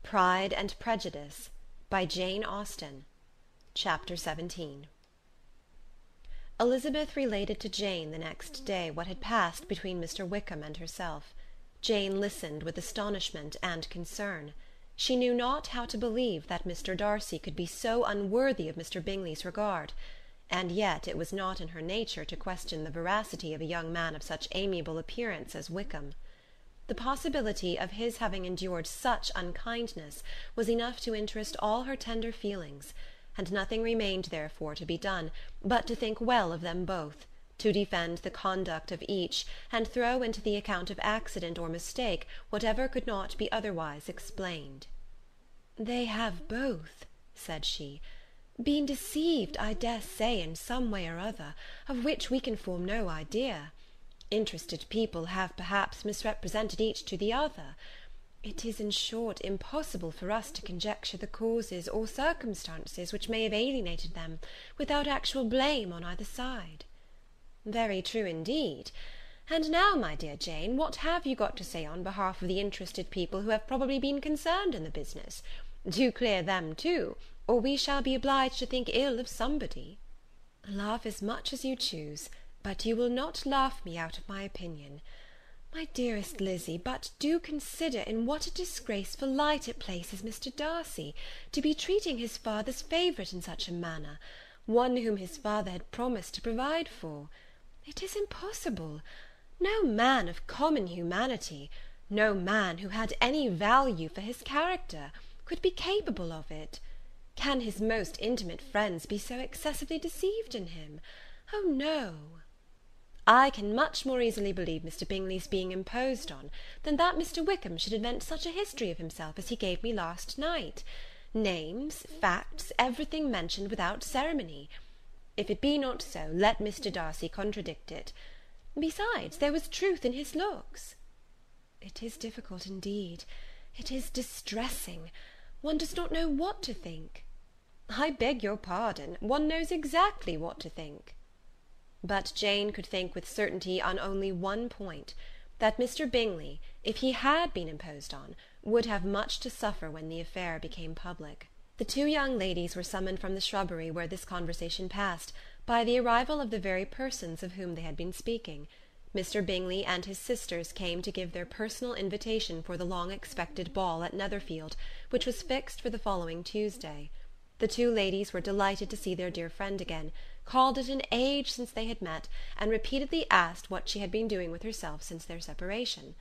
Pride and Prejudice by Jane Austen. Chapter 17. Elizabeth related to Jane the next day what had passed between Mr. Wickham and herself. Jane listened with astonishment and concern. She knew not how to believe that Mr. Darcy could be so unworthy of Mr. Bingley's regard, and yet it was not in her nature to question the veracity of a young man of such amiable appearance as Wickham. The possibility of his having endured such unkindness was enough to interest all her tender feelings, and nothing remained therefore to be done but to think well of them both, to defend the conduct of each, and throw into the account of accident or mistake whatever could not be otherwise explained. "They have both," said she, "been deceived, I dare say, in some way or other, of which we can form no idea. Interested people have perhaps misrepresented each to the other. It is, in short, impossible for us to conjecture the causes or circumstances which may have alienated them, without actual blame on either side." "Very true indeed. And now, my dear Jane, what have you got to say on behalf of the interested people who have probably been concerned in the business? Do clear them too, or we shall be obliged to think ill of somebody." "Laugh as much as you choose, but you will not laugh me out of my opinion. My dearest Lizzy, but do consider in what a disgraceful light it places Mr. Darcy, to be treating his father's favourite in such a manner, one whom his father had promised to provide for. It is impossible. No man of common humanity, no man who had any value for his character, could be capable of it. Can his most intimate friends be so excessively deceived in him? Oh, no! I can much more easily believe Mr. Bingley's being imposed on, than that Mr. Wickham should invent such a history of himself as he gave me last night. Names, facts, everything mentioned without ceremony. If it be not so, let Mr. Darcy contradict it. Besides, there was truth in his looks." "It is difficult indeed. It is distressing. One does not know what to think." "I beg your pardon. One knows exactly what to think." But Jane could think with certainty on only one point, that Mr. Bingley, if he had been imposed on, would have much to suffer when the affair became public. The two young ladies were summoned from the shrubbery where this conversation passed, by the arrival of the very persons of whom they had been speaking. Mr. Bingley and his sisters came to give their personal invitation for the long-expected ball at Netherfield, which was fixed for the following Tuesday. The two ladies were delighted to see their dear friend again, called it an age since they had met, and repeatedly asked what she had been doing with herself since their separation.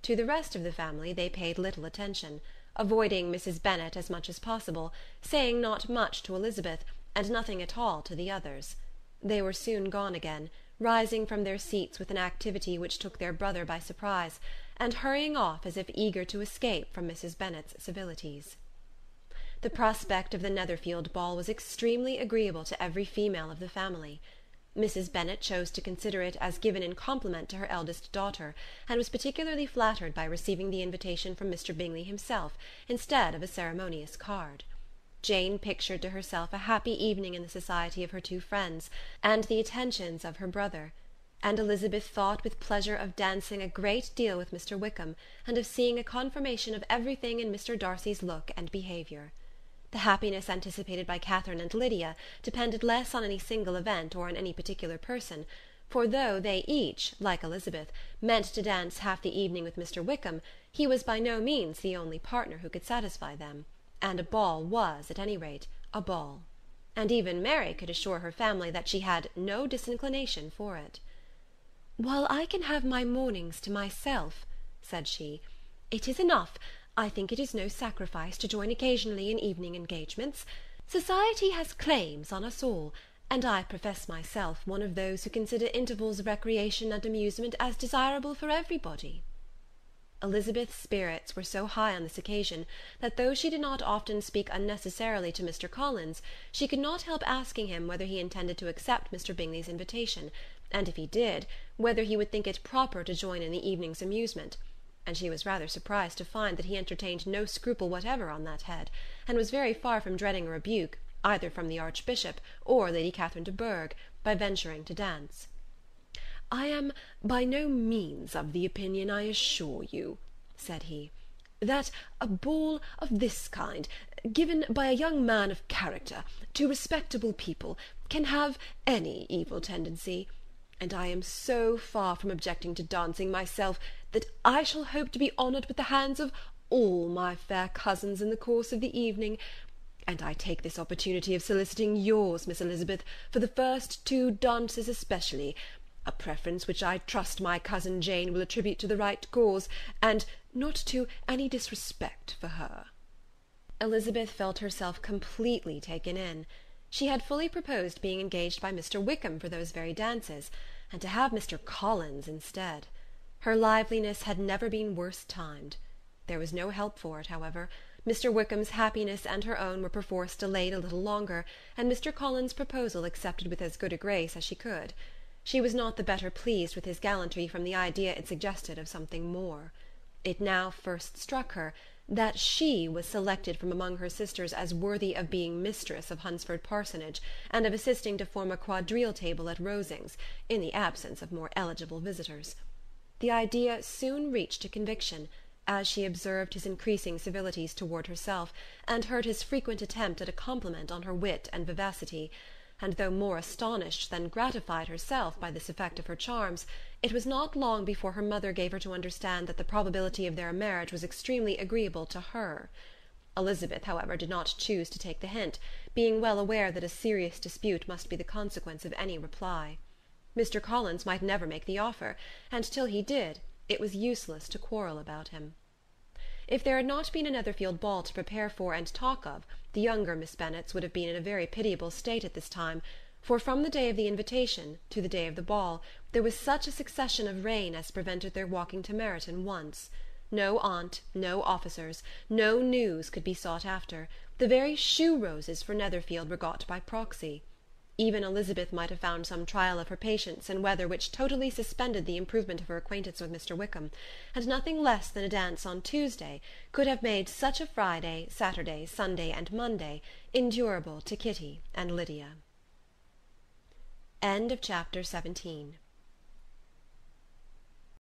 To the rest of the family they paid little attention, avoiding Mrs. Bennet as much as possible, saying not much to Elizabeth, and nothing at all to the others. They were soon gone again, rising from their seats with an activity which took their brother by surprise, and hurrying off as if eager to escape from Mrs. Bennet's civilities. The prospect of the Netherfield ball was extremely agreeable to every female of the family. Mrs. Bennet chose to consider it as given in compliment to her eldest daughter, and was particularly flattered by receiving the invitation from Mr. Bingley himself, instead of a ceremonious card. Jane pictured to herself a happy evening in the society of her two friends, and the attentions of her brother, and Elizabeth thought with pleasure of dancing a great deal with Mr. Wickham, and of seeing a confirmation of everything in Mr. Darcy's look and behaviour. The happiness anticipated by Catherine and Lydia depended less on any single event or on any particular person, for though they each, like Elizabeth, meant to dance half the evening with Mr. Wickham, he was by no means the only partner who could satisfy them, and a ball was, at any rate, a ball. And even Mary could assure her family that she had no disinclination for it. "While I can have my mornings to myself," said she, "it is enough. I think it is no sacrifice to join occasionally in evening engagements. Society has claims on us all, and I profess myself one of those who consider intervals of recreation and amusement as desirable for everybody." Elizabeth's spirits were so high on this occasion, that though she did not often speak unnecessarily to Mr. Collins, she could not help asking him whether he intended to accept Mr. Bingley's invitation, and if he did, whether he would think it proper to join in the evening's amusement, and she was rather surprised to find that he entertained no scruple whatever on that head, and was very far from dreading a rebuke, either from the Archbishop or Lady Catherine de Bourgh, by venturing to dance. "I am by no means of the opinion, I assure you," said he, that a ball of this kind, given by a young man of character to respectable people, can have any evil tendency, and I am so far from objecting to dancing myself, that I shall hope to be honoured with the hands of all my fair cousins in the course of the evening, and I take this opportunity of soliciting yours, Miss Elizabeth, for the first 2 dances especially, a preference which I trust my cousin Jane will attribute to the right cause, and not to any disrespect for her. Elizabeth felt herself completely taken in. She had fully proposed being engaged by Mr. Wickham for those very dances, and to have Mr. Collins instead. Her liveliness had never been worse timed. There was no help for it, however. Mr. Wickham's happiness and her own were perforce delayed a little longer, and Mr. Collins' proposal accepted with as good a grace as she could. She was not the better pleased with his gallantry from the idea it suggested of something more. It now first struck her that she was selected from among her sisters as worthy of being mistress of Hunsford Parsonage, and of assisting to form a quadrille table at Rosings, in the absence of more eligible visitors. The idea soon reached a conviction, as she observed his increasing civilities toward herself, and heard his frequent attempt at a compliment on her wit and vivacity, and though more astonished than gratified herself by this effect of her charms, it was not long before her mother gave her to understand that the probability of their marriage was extremely agreeable to her. Elizabeth, however, did not choose to take the hint, being well aware that a serious dispute must be the consequence of any reply. Mr. Collins might never make the offer, and till he did, it was useless to quarrel about him. If there had not been a Netherfield ball to prepare for and talk of, the younger Miss Bennets would have been in a very pitiable state at this time, for from the day of the invitation to the day of the ball there was such a succession of rain as prevented their walking to Meryton once. No aunt, no officers, no news could be sought after. The very shoe-roses for Netherfield were got by proxy. Even Elizabeth might have found some trial of her patience in weather which totally suspended the improvement of her acquaintance with Mr. Wickham, and nothing less than a dance on Tuesday could have made such a Friday, Saturday, Sunday, and Monday endurable to Kitty and Lydia. Chapter 17